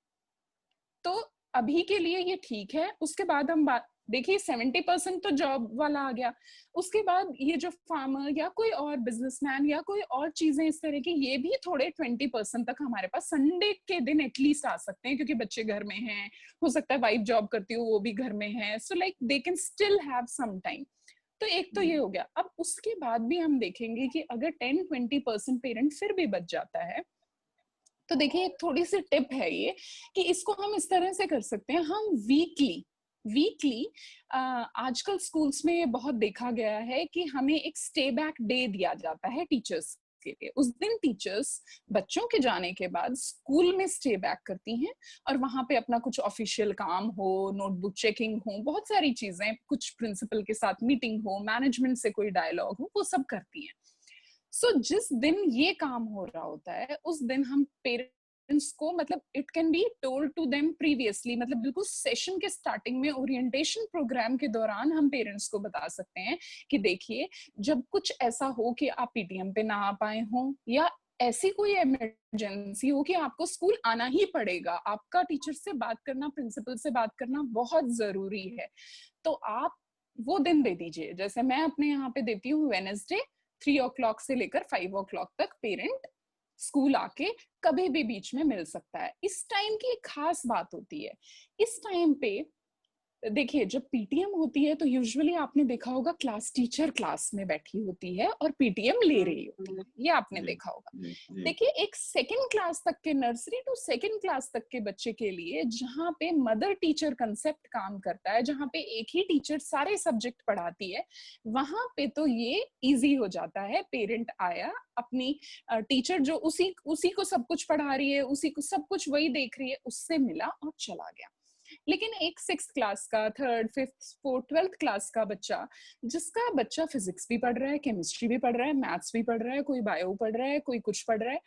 तो अभी के लिए ये ठीक है। उसके बाद हम बात देखिए, 70% तो जॉब वाला आ गया, उसके बाद ये जो फार्मर या कोई और बिजनेसमैन या कोई और चीजें इस तरह की, ये भी थोड़े 20% तक हमारे पास संडे के दिन एटलीस्ट आ सकते हैं, क्योंकि बच्चे घर में हैं, हो सकता है वाइफ जॉब करती हो वो भी घर में है, so like they can still have some time. तो एक तो ये हो गया। अब उसके बाद भी हम देखेंगे कि अगर 10-20% पेरेंट फिर भी बच जाता है तो देखिए, एक थोड़ी सी टिप है ये कि इसको हम इस तरह से कर सकते हैं। हम वीकली आजकल स्कूल्स में ये बहुत देखा गया है कि हमें एक स्टे बैक डे दिया जाता है टीचर्स के लिए। उस दिन टीचर्स बच्चों के जाने के बाद स्कूल में स्टे बैक करती हैं और वहां पे अपना कुछ ऑफिशियल काम हो, नोटबुक चेकिंग हो, बहुत सारी चीजें, कुछ प्रिंसिपल के साथ मीटिंग हो, मैनेजमेंट से कोई डायलॉग हो, वो सब करती हैं। सो जिस दिन ये काम हो रहा होता है उस दिन हम पेरेंट्स को, मतलब it can be told to them previously, मतलब बिल्कुल सेशन के स्टार्टिंग में ओरिएंटेशन प्रोग्राम के दौरान हम पेरेंट्स को बता सकते हैं कि देखिए, जब कुछ ऐसा हो कि आप पीटीएम पे ना आ पाए हो या ऐसी कोई इमरजेंसी हो कि आपको स्कूल आना ही पड़ेगा, आपका टीचर से बात करना, प्रिंसिपल से बात करना बहुत जरूरी है, तो आप वो दिन दे दीजिए। जैसे मैं अपने यहाँ पे देती हूँ वेडनेसडे 3 o'clock से लेकर 5 o'clock तक पेरेंट स्कूल आके कभी भी बीच में मिल सकता है। इस टाइम की एक खास बात होती है, इस टाइम पे देखिए, जब पीटीएम होती है तो यूजुअली आपने देखा होगा क्लास टीचर क्लास में बैठी होती है और पीटीएम ले रही होती है, ये आपने जी देखा होगा। जी जी देखिए, एक सेकंड क्लास तक के, नर्सरी टू सेकंड क्लास तक के बच्चे के लिए, जहाँ पे मदर टीचर कंसेप्ट काम करता है, जहाँ पे एक ही टीचर सारे सब्जेक्ट पढ़ाती है, वहां पे तो ये इजी हो जाता है। पेरेंट आया, अपनी टीचर जो उसी उसी को सब कुछ पढ़ा रही है, उसी को सब कुछ वही देख रही है, उससे मिला और चला गया। लेकिन एक 6th क्लास का, 3rd, 5th, 4th, 12th class का बच्चा, जिसका बच्चा फिजिक्स भी पढ़ रहा है, केमिस्ट्री भी पढ़ रहा है, मैथ्स भी पढ़ रहा है, कोई बायो पढ़ रहा है, कोई कुछ पढ़ रहा है,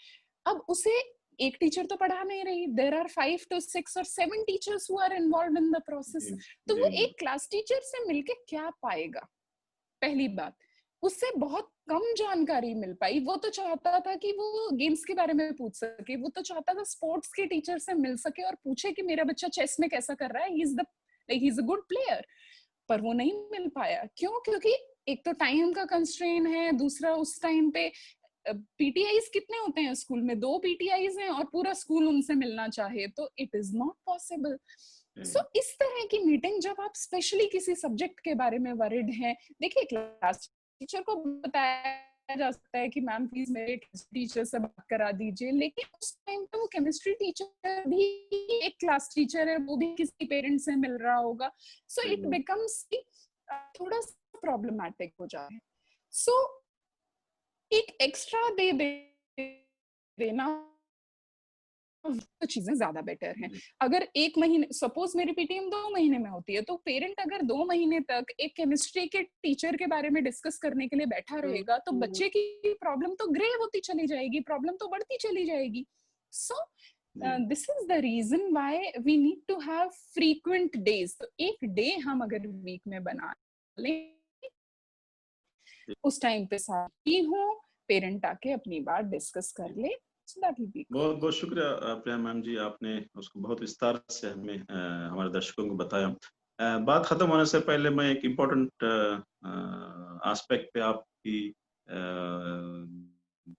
अब उसे एक टीचर तो पढ़ा नहीं रही, there are 5 to 6 or 7 teachers who are involved in the process. जी तो वो जी एक क्लास टीचर से मिलके क्या पाएगा? पहली बात, उससे बहुत कम जानकारी मिल पाई। वो तो चाहता था कि वो गेम्स के बारे में पूछ सके, वो तो चाहता था स्पोर्ट्स के टीचर से मिल सके और पूछे कि मेरा बच्चा चेस में कैसा कर रहा है, he is a good player. पर वो नहीं मिल पाया। क्यों? क्योंकि एक तो टाइम का कंस्ट्रेन है, दूसरा उस टाइम पे पीटीआईज कितने होते हैं स्कूल में? 2 पीटीआईज हैं और पूरा स्कूल उनसे मिलना चाहे तो इट इज नॉट पॉसिबल। सो इस तरह की मीटिंग, जब आप स्पेशली किसी सब्जेक्ट के बारे में वरिड हैं, देखिए क्लास टीचर को बताया जा सकता है कि मैम प्लीज मेरे टीचर से बात करा दीजिए, लेकिन उस टाइम पे वो केमिस्ट्री टीचर भी एक क्लास टीचर है, वो भी किसी पेरेंट से मिल रहा होगा। सो इट बिकम्स थोड़ा सा प्रॉब्लमैटिक हो जाए। सो एक एक्स्ट्रा दे देना तो चीजें ज्यादा बेटर हैं। अगर 1 महीने, सपोज मेरी पीटीएम 2 महीने में होती है, तो पेरेंट अगर 2 महीने तक एक केमिस्ट्री के टीचर के बारे में डिस्कस करने के लिए बैठा रहेगा, तो बच्चे की प्रॉब्लम तो ग्रे होती चली जाएगी, प्रॉब्लम तो बढ़ती चली जाएगी। So this is the reason why we need to have frequent days. तो एक डे हम अगर वीक में बना लें, उस टाइम पे साथी हूँ, पेरेंट आके अपनी बात डिस्कस कर ले, बहुत बहुत शुक्रिया प्रिया मैम जी, आपने उसको बहुत विस्तार से हमें हमारे दर्शकों को बताया। बात खत्म होने से पहले मैं एक इम्पोर्टेंट एस्पेक्ट पे आपकी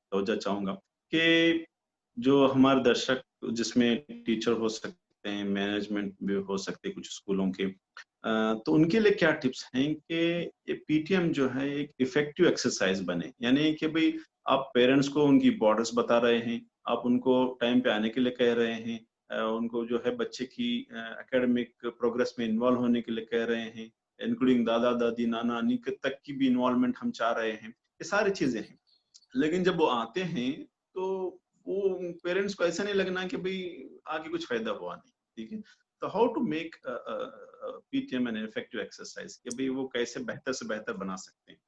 तवज्जो चाहूंगा कि जो हमारे दर्शक, जिसमें टीचर हो सकते हैं, मैनेजमेंट भी हो सकते हैं कुछ स्कूलों के, तो उनके लिए क्या टिप्स हैं कि ये पीटीएम जो है एक इफेक्टिव एक्सरसाइज बने। यानी कि भाई आप पेरेंट्स को उनकी बॉर्डर्स बता रहे हैं, आप उनको टाइम पे आने के लिए कह रहे हैं, उनको जो है बच्चे की एकेडमिक प्रोग्रेस में इन्वॉल्व होने के लिए कह रहे हैं, इंक्लूडिंग दादा दादी नाना नानी तक की भी इन्वॉल्वमेंट हम चाह रहे हैं। ये सारी चीजें हैं, लेकिन जब वो आते हैं तो वो पेरेंट्स को ऐसा नहीं लगना कि भाई आगे कुछ फायदा हुआ नहीं। ठीक है, तो how to make PTM an effective exercise, कि भाई वो कैसे बेहतर से बेहतर बना सकते हैं।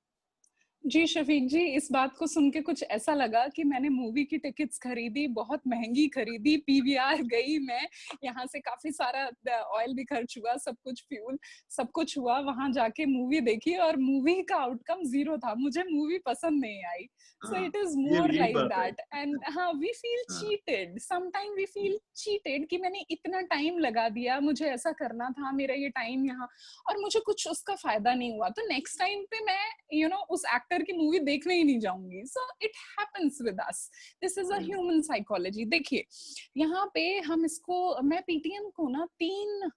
जी शफीक जी, इस बात को सुन के कुछ ऐसा लगा कि मैंने मूवी की टिकट्स खरीदी, बहुत महंगी खरीदी, पीवीआर गई मैं, यहाँ से काफी सारा ऑयल भी खर्च हुआ, सब कुछ फ्यूल सब कुछ हुआ, वहां जाके मूवी देखी और मूवी का आउटकम 0 था, मुझे मूवी पसंद नहीं आई। सो इट इज मोर यही लाइक बात है। दैट। एंड हाँ, we feel cheated, sometime we feel cheated कि मैंने इतना टाइम लगा दिया, मुझे ऐसा करना था, मेरा ये टाइम यहाँ, और मुझे कुछ उसका फायदा नहीं हुआ, तो नेक्स्ट टाइम पे मैं उस एक्टर की मूवी देखने ही नहीं जाऊंगी। So it happens with us, this is a human psychology. देखिए, यहाँ पे हम इसको, मैं पीटीएम को ना 3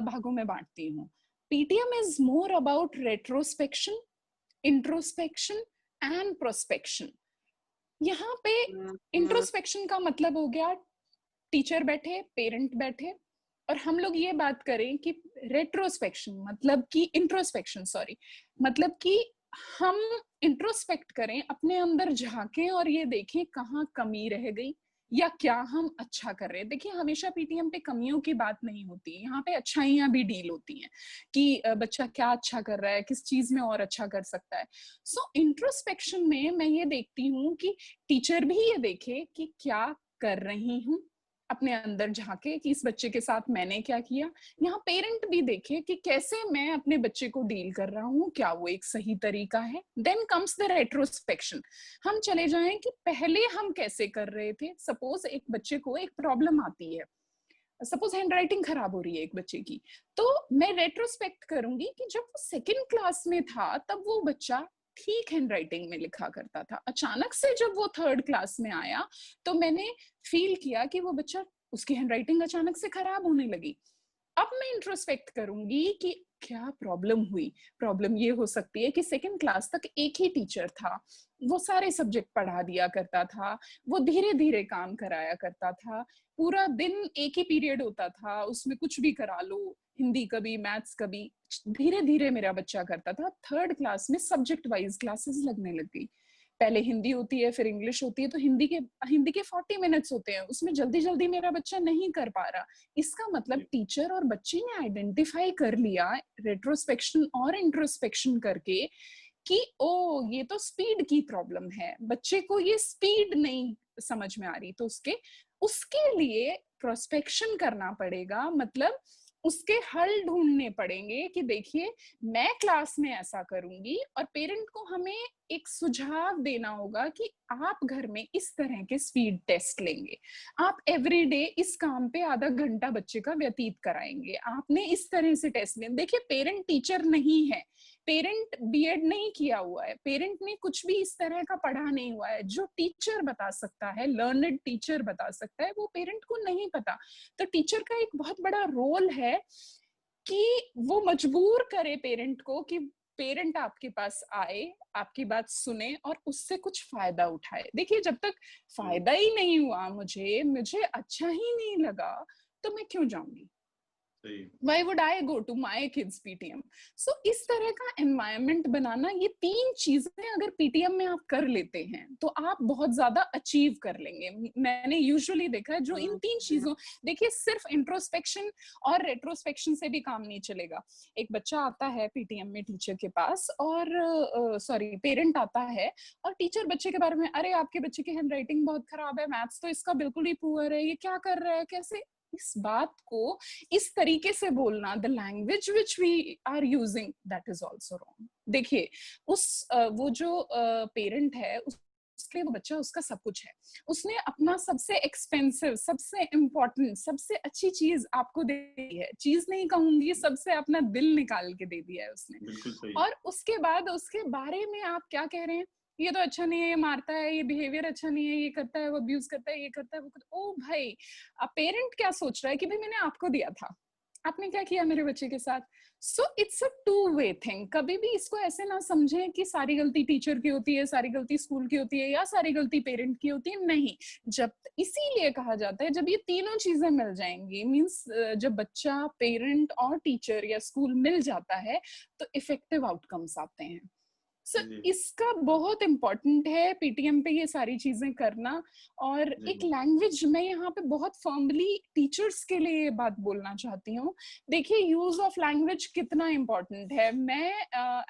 भागों में बांटती हूँ। PTM is more about retrospection, introspection and prospection. यहाँ पे इंट्रोस्पेक्शन का मतलब हो गया, टीचर बैठे, पेरेंट बैठे, और हम लोग ये बात करें कि रेट्रोस्पेक्शन मतलब कि इंट्रोस्पेक्शन, सॉरी, मतलब कि हम इंट्रोस्पेक्ट करें, अपने अंदर झांकें और ये देखें कहाँ कमी रह गई या क्या हम अच्छा कर रहे हैं। देखिए, हमेशा पीटीएम पे कमियों की बात नहीं होती, यहाँ पे अच्छाइयां भी डील होती हैं कि बच्चा क्या अच्छा कर रहा है, किस चीज में और अच्छा कर सकता है। सो इंट्रोस्पेक्शन में मैं ये देखती हूँ कि टीचर भी ये देखे कि क्या कर रही हूँ, अपने अंदर झांके कि इस बच्चे के साथ मैंने क्या किया। यहाँ पेरेंट भी देखे कि कैसे मैं अपने बच्चे को डील कर रहा हूँ, क्या वो एक सही तरीका है। Then comes the retrospection. हम चले जाएं कि पहले हम कैसे कर रहे थे। सपोज एक बच्चे को एक प्रॉब्लम आती है, सपोज हैंडराइटिंग खराब हो रही है एक बच्चे की, तो मैं रेट्रोस्पेक्ट करूंगी कि जब वो 2nd क्लास में था तब वो बच्चा ठीक हैंडराइटिंग में लिखा करता था, अचानक से जब वो 3rd क्लास में आया तो मैंने फील किया कि वो बच्चा, उसकी हैंडराइटिंग अचानक से खराब होने लगी। अब मैं इंट्रोस्पेक्ट करूंगी कि क्या प्रॉब्लम हुई। प्रॉब्लम ये हो सकती है कि सेकंड क्लास तक एक ही टीचर था, वो सारे सब्जेक्ट पढ़ा दिया करता था, वो धीरे धीरे काम कराया करता था, पूरा दिन एक ही पीरियड होता था, उसमें कुछ भी करा लो, हिंदी कभी मैथ्स कभी, धीरे धीरे मेरा बच्चा करता था। थर्ड क्लास में सब्जेक्ट वाइज क्लासेस लगने लग गई। पहले हिंदी होती है, फिर इंग्लिश होती है, तो हिंदी के 40 मिनट्स होते हैं, उसमें जल्दी जल्दी मेरा बच्चा नहीं कर पा रहा। इसका मतलब टीचर और बच्चे ने आइडेंटिफाई कर लिया रेट्रोस्पेक्शन और इंट्रोस्पेक्शन करके कि ओ ये तो स्पीड की प्रॉब्लम है, बच्चे को ये स्पीड नहीं समझ में आ रही, तो उसके लिए प्रोस्पेक्शन करना पड़ेगा। मतलब उसके हल ढूंढने पड़ेंगे कि देखिए मैं क्लास में ऐसा करूंगी, और पेरेंट को हमें एक सुझाव देना होगा कि आप घर में इस तरह के स्पीड टेस्ट लेंगे, आप एवरीडे इस काम पे आधा घंटा बच्चे का व्यतीत कराएंगे, आपने इस तरह से टेस्ट लें। देखिए पेरेंट टीचर नहीं है, पेरेंट बीएड नहीं किया हुआ है, पेरेंट ने कुछ भी इस तरह का पढ़ा नहीं हुआ है। जो टीचर बता सकता है, लर्नड टीचर बता सकता है, वो पेरेंट को नहीं पता। तो टीचर का एक बहुत बड़ा रोल है कि वो मजबूर करे पेरेंट को कि पेरेंट आपके पास आए, आपकी बात सुने और उससे कुछ फायदा उठाए। देखिए जब तक फायदा ही नहीं हुआ, मुझे अच्छा ही नहीं लगा, तो मैं क्यों जाऊंगी? Why would I go to my kids PTM? So इस तरह का एनवायरनमेंट बनाना, ये 3 चीजें अगर पीटीएम में आप कर लेते हैं तो आप बहुत ज्यादा अचीव कर लेंगे। मैंने यूजुअली देखा है जो इन 3 चीजों, देखिए सिर्फ इंट्रोस्पेक्शन और रेट्रोस्पेक्शन से भी काम नहीं चलेगा। एक बच्चा आता है पीटीएम में टीचर के पास, और सॉरी पेरेंट आता है और टीचर बच्चे के बारे में, अरे आपके बच्चे की हैंडराइटिंग बहुत खराब है, मैथ्स तो इसका बिल्कुल ही पुअर है, ये क्या कर रहा है, कैसे, इस बात को इस तरीके से बोलना, the language which we are using, that is also wrong. देखिए वो जो पेरेंट है उसके लिए वो बच्चा उसका सब कुछ है, उसने अपना सबसे एक्सपेंसिव, सबसे इम्पोर्टेंट, सबसे अच्छी चीज आपको दे दी है, चीज नहीं कहूंगी, सबसे अपना दिल निकाल के दे दिया है उसने। और उसके बाद उसके बारे में आप क्या कह रहे हैं, ये तो अच्छा नहीं है, ये मारता है, ये बिहेवियर अच्छा नहीं है, ये करता है, वो अब्यूज करता है, ये करता है, वो करता है। ओ भाई, पेरेंट क्या सोच रहा है कि भाई मैंने आपको दिया था, आपने क्या किया मेरे बच्चे के साथ? So it's a two way thing. कभी भी इसको ऐसे ना समझें कि सारी गलती टीचर की होती है, सारी गलती स्कूल की होती है, या सारी गलती पेरेंट की होती है, नहीं। जब, इसीलिए कहा जाता है जब ये तीनों चीजें मिल जाएंगी, मींस जब बच्चा, पेरेंट और टीचर या स्कूल मिल जाता है, तो इफेक्टिव आउटकम्स आते हैं। इसका बहुत इम्पोर्टेंट है पीटीएम पे ये सारी चीजें करना। और एक लैंग्वेज, मैं यहाँ पे बहुत फर्मली टीचर्स के लिए ये बात बोलना चाहती हूँ। देखिए यूज ऑफ लैंग्वेज कितना इम्पोर्टेंट है। मैं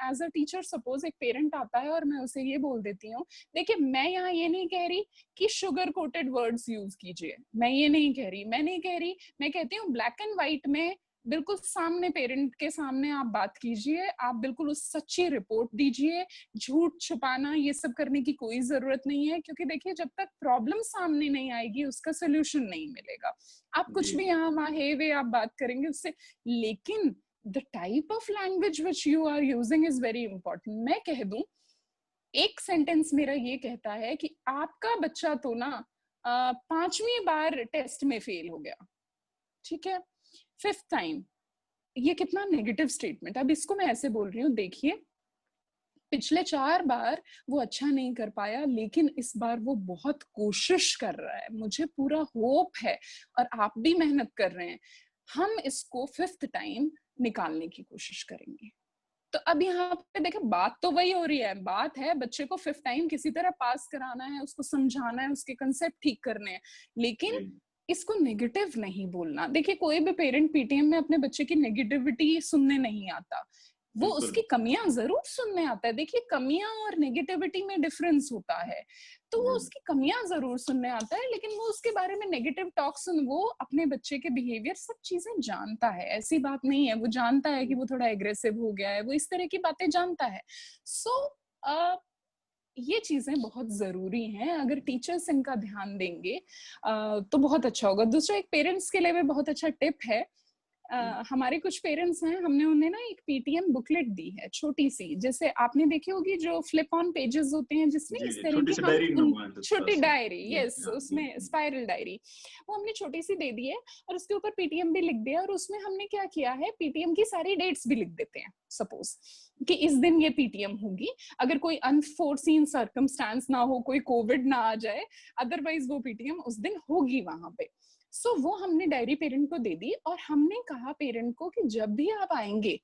एज अ टीचर, सपोज एक पेरेंट आता है और मैं उसे ये बोल देती हूँ, देखिए मैं यहाँ ये नहीं कह रही कि शुगर कोटेड वर्ड्स यूज कीजिए, मैं ये नहीं कह रही, मैं कहती हूँ ब्लैक एंड व्हाइट में बिल्कुल सामने, पेरेंट के सामने आप बात कीजिए, आप बिल्कुल उस सच्ची रिपोर्ट दीजिए। झूठ छुपाना, ये सब करने की कोई जरूरत नहीं है, क्योंकि देखिए जब तक प्रॉब्लम सामने नहीं आएगी उसका सोल्यूशन नहीं मिलेगा। आप कुछ भी यहाँ वहाँ हे वे आप बात करेंगे उससे, लेकिन the type of language which you are using is very important. मैं कह दूं, एक सेंटेंस मेरा ये कहता है कि आपका बच्चा तो ना 5वीं बार टेस्ट में फेल हो गया, ठीक है, 5th टाइम। ये कितना नेगेटिव स्टेटमेंट। अब इसको मैं ऐसे बोल रही हूँ, देखिए पिछले 4 बार वो अच्छा नहीं कर पाया, लेकिन इस बार वो बहुत कोशिश कर रहा है, मुझे पूरा होप है, और आप भी मेहनत कर रहे हैं, हम इसको 5th टाइम निकालने की कोशिश करेंगे। तो अब यहाँ पे देखिए बात तो वही हो रही है, बात है बच्चे को 5th टाइम किसी तरह पास कराना है, उसको समझाना है, उसके कंसेप्ट ठीक करने हैं, लेकिन इसको नेगेटिव नहीं बोलना। देखिए कोई भी पेरेंट पीटीएम में अपने बच्चे की नेगेटिविटी सुनने नहीं आता, वो उसकी कमियां जरूर सुनने आता है। देखिए कमियां और नेगेटिविटी में डिफरेंस होता है, तो वो उसकी कमियां जरूर सुनने आता है, लेकिन वो उसके बारे में नेगेटिव टॉक सुन, वो अपने बच्चे के बिहेवियर सब चीजें जानता है, ऐसी बात नहीं है, वो जानता है कि वो थोड़ा एग्रेसिव हो गया है, वो इस तरह की बातें जानता है। सो ये चीजें बहुत जरूरी हैं, अगर टीचर्स इनका ध्यान देंगे तो बहुत अच्छा होगा। दूसरा, एक पेरेंट्स के लिए भी बहुत अच्छा टिप है, हमारे कुछ पेरेंट्स हैं, हमने उन्हें ना एक पीटीएम बुकलेट दी है छोटी सी, जैसे आपने देखी होगी जो फ्लिप ऑन पेजेस होते हैं जिसमें जी इस जी, तरह छोटी की सी हम डायरी उन नुमा है छोटी सा। डायरी, जी यस, हाँ, जी उसमें स्पाइरल डायरी वो हमने छोटी सी दे दी है और उसके ऊपर पीटीएम भी लिख दिया। और उसमें हमने क्या किया है, पीटीएम की सारी डेट्स भी लिख देते हैं। सपोज कि इस दिन ये पीटीएम होगी, अगर कोई अनफोर्सीन सर्कमस्टांस ना हो, कोई कोविड ना आ जाए, अदरवाइज वो पीटीएम उस दिन होगी वहां पे। सो वो हमने डायरी पेरेंट को दे दी और हमने कहा पेरेंट को कि जब भी आप आएंगे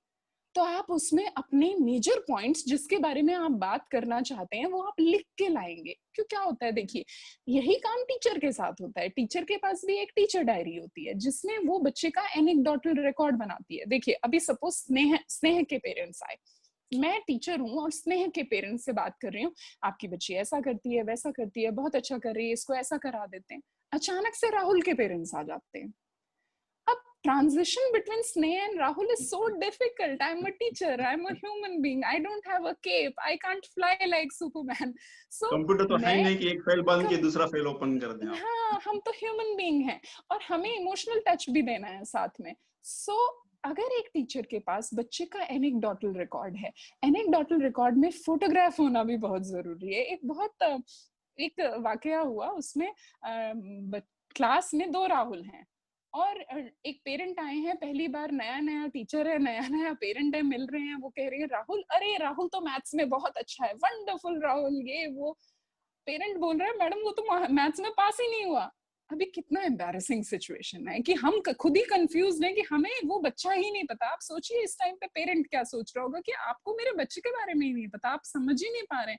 तो आप उसमें अपने मेजर पॉइंट्स जिसके बारे में आप बात करना चाहते हैं वो आप लिख के लाएंगे। क्यों, क्या होता है, देखिए यही काम टीचर के साथ होता है। टीचर के पास भी एक टीचर डायरी होती है जिसमें वो बच्चे का एनेक्डोटल रिकॉर्ड बनाती है। देखिए अभी सपोज स्नेह के पेरेंट्स आए, मैं टीचर हूँ और स्नेह के पेरेंट्स से बात कर रही हूँ, आपकी बच्ची ऐसा करती है, वैसा करती है, बहुत अच्छा कर रही है, इसको ऐसा करा देते हैं। अचानक से राहुल के पेरेंट्स आ जाते हैं। अब transition between Sneha and Rahul is so difficult. I'm a teacher, I'm a human being, I don't have a cape, I can't fly like Superman. So computer तो है ही मैं नहीं कि एक फाइल बंद के कम दूसरा फाइल ओपन कर दें आप। हाँ, हम तो ह्यूमन बीइंग हैं और हमें इमोशनल टच भी देना है साथ में। सो अगर एक टीचर के पास बच्चे का एनेक्डोटल रिकॉर्ड है, एनेक्डोटल रिकॉर्ड में फोटोग्राफ होना भी बहुत जरूरी है। एक वाकया हुआ, उसमें क्लास में 2 राहुल हैं और एक पेरेंट आए हैं, पहली बार, नया नया टीचर है, नया नया पेरेंट है, मिल रहे हैं। वो कह रही है राहुल, अरे राहुल तो मैथ्स में बहुत अच्छा है, वंडरफुल राहुल, ये वो। पेरेंट बोल रहा है मैडम वो तो मैथ्स में पास ही नहीं हुआ। अभी कितना एम्बैरेसिंग सिचुएशन है कि हम खुद ही कंफ्यूज हैं कि हमें वो बच्चा ही नहीं पता। आप सोचिए इस टाइम पे पेरेंट क्या सोच रहा होगा कि आपको मेरे बच्चे के बारे में ही नहीं पता, आप समझ ही नहीं पा रहे।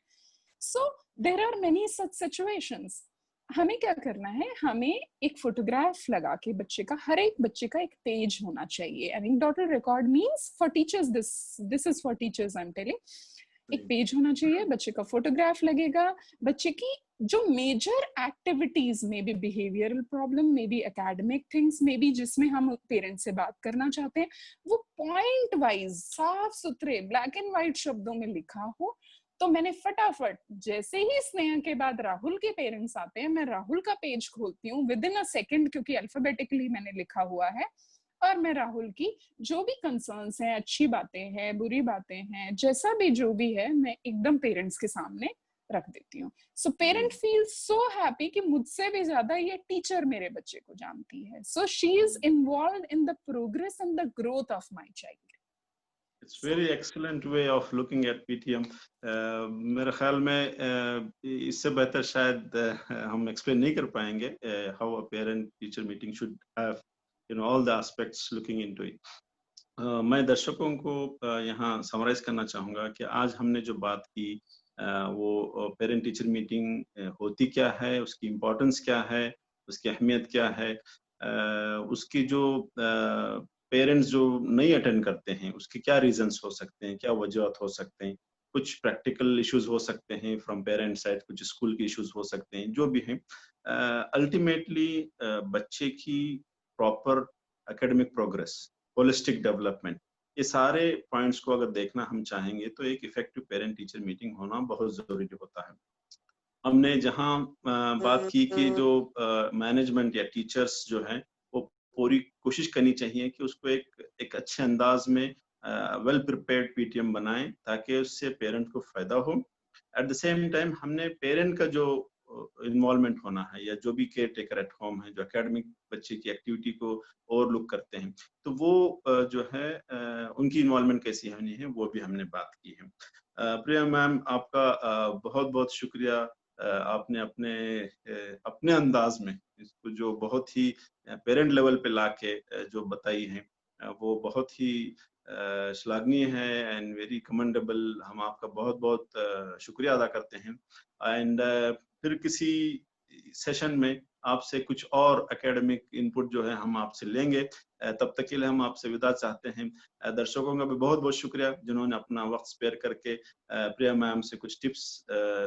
So there are many such situations. हमें क्या करना है, हमें एक फोटोग्राफ लगा के बच्चे का, हर एक बच्चे का एक पेज होना चाहिए। Anecdotal record means for teachers, this is for teachers I am telling. एक पेज होना चाहिए, बच्चे का फोटोग्राफ लगेगा, बच्चे की जो मेजर एक्टिविटीज में भी, बिहेवियरल प्रॉब्लम में भी, एकेडमिक थिंग्स में भी, जिसमें हम पेरेंट्स से बात करना चाहते हैं, वो पॉइंट वाइज साफ सुथरे ब्लैक एंड व्हाइट शब्दों में लिखा हो। तो मैंने फटाफट, जैसे ही स्नेहा के बाद राहुल के पेरेंट्स आते हैं, मैं राहुल का पेज खोलती हूँ विद इन अ सेकेंड, क्योंकि अल्फाबेटिकली मैंने लिखा हुआ है, और मैं राहुल की जो भी कंसर्न्स हैं, अच्छी बातें हैं, बुरी बातें हैं, जैसा भी जो भी है, मैं एकदम पेरेंट्स के सामने रख देती हूँ। So parent feel so happy कि मुझसे भी ज्यादा ये टीचर मेरे बच्चे को जानती है। So she is involve in the progress and the growth of my child. It's very excellent way of looking at PTM. मेरे ख्याल में इससे बेहतर शायद हम एक्सप्लेन नहीं कर पाएंगे how a parent teacher meeting should have, all the aspects looking into it. मैं दर्शकों को यहाँ समराइज करना चाहूँगा कि आज हमने जो बात की वो पेरेंट टीचर मीटिंग होती क्या है, उसकी इम्पोर्टेंस क्या है, उसकी अहमियत क्या है, उसकी जो पेरेंट्स जो नहीं अटेंड करते हैं उसके क्या रीजंस हो सकते हैं, क्या वजूहत हो सकते हैं, कुछ प्रैक्टिकल इश्यूज हो सकते हैं फ्रॉम पेरेंट साइड, कुछ स्कूल के इश्यूज हो सकते हैं, जो भी हैं। अल्टीमेटली बच्चे की proper academic progress, holistic development, ये सारे पॉइंट्स को अगर देखना हम चाहेंगे तो एक इफेक्टिव पेरेंट टीचर मीटिंग होना बहुत जरूरी होता है। हमने जहाँ बात की कि जो मैनेजमेंट या टीचर्स जो है वो पूरी कोशिश करनी चाहिए कि उसको एक अच्छे अंदाज में वेल प्रिपेयर्ड पीटीएम बनाएं ताकि उससे पेरेंट को फायदा हो। एट द सेम टाइम हमने पेरेंट का जो इन्वॉल्वमेंट होना है या जो भी केयर टेकर एट होम है, जो एकेडमिक बच्चे की एक्टिविटी को ओवरलुक करते हैं, तो वो जो है उनकी इन्वॉल्वमेंट कैसी होनी है वो भी हमने बात की है। प्रिया मैम, आपका बहुत बहुत शुक्रिया। आपने अपने अंदाज में इसको जो बहुत ही पेरेंट लेवल पे लाके जो बताई है वो बहुत ही श्लाघनीय है एंड वेरी कमेंडेबल। हम आपका बहुत बहुत शुक्रिया अदा करते हैं। एंड फिर किसी सेशन में आपसे कुछ और एकेडमिक इनपुट जो है हम आपसे लेंगे। तब तक के लिए हम आपसे विदा चाहते हैं। दर्शकों का भी बहुत बहुत शुक्रिया जिन्होंने अपना वक्त स्पेयर करके प्रिया मैम से कुछ टिप्स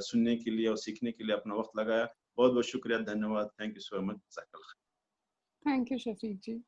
सुनने के लिए और सीखने के लिए अपना वक्त लगाया। बहुत बहुत शुक्रिया, धन्यवाद। Thank you so much. Thank you Shafiq ji.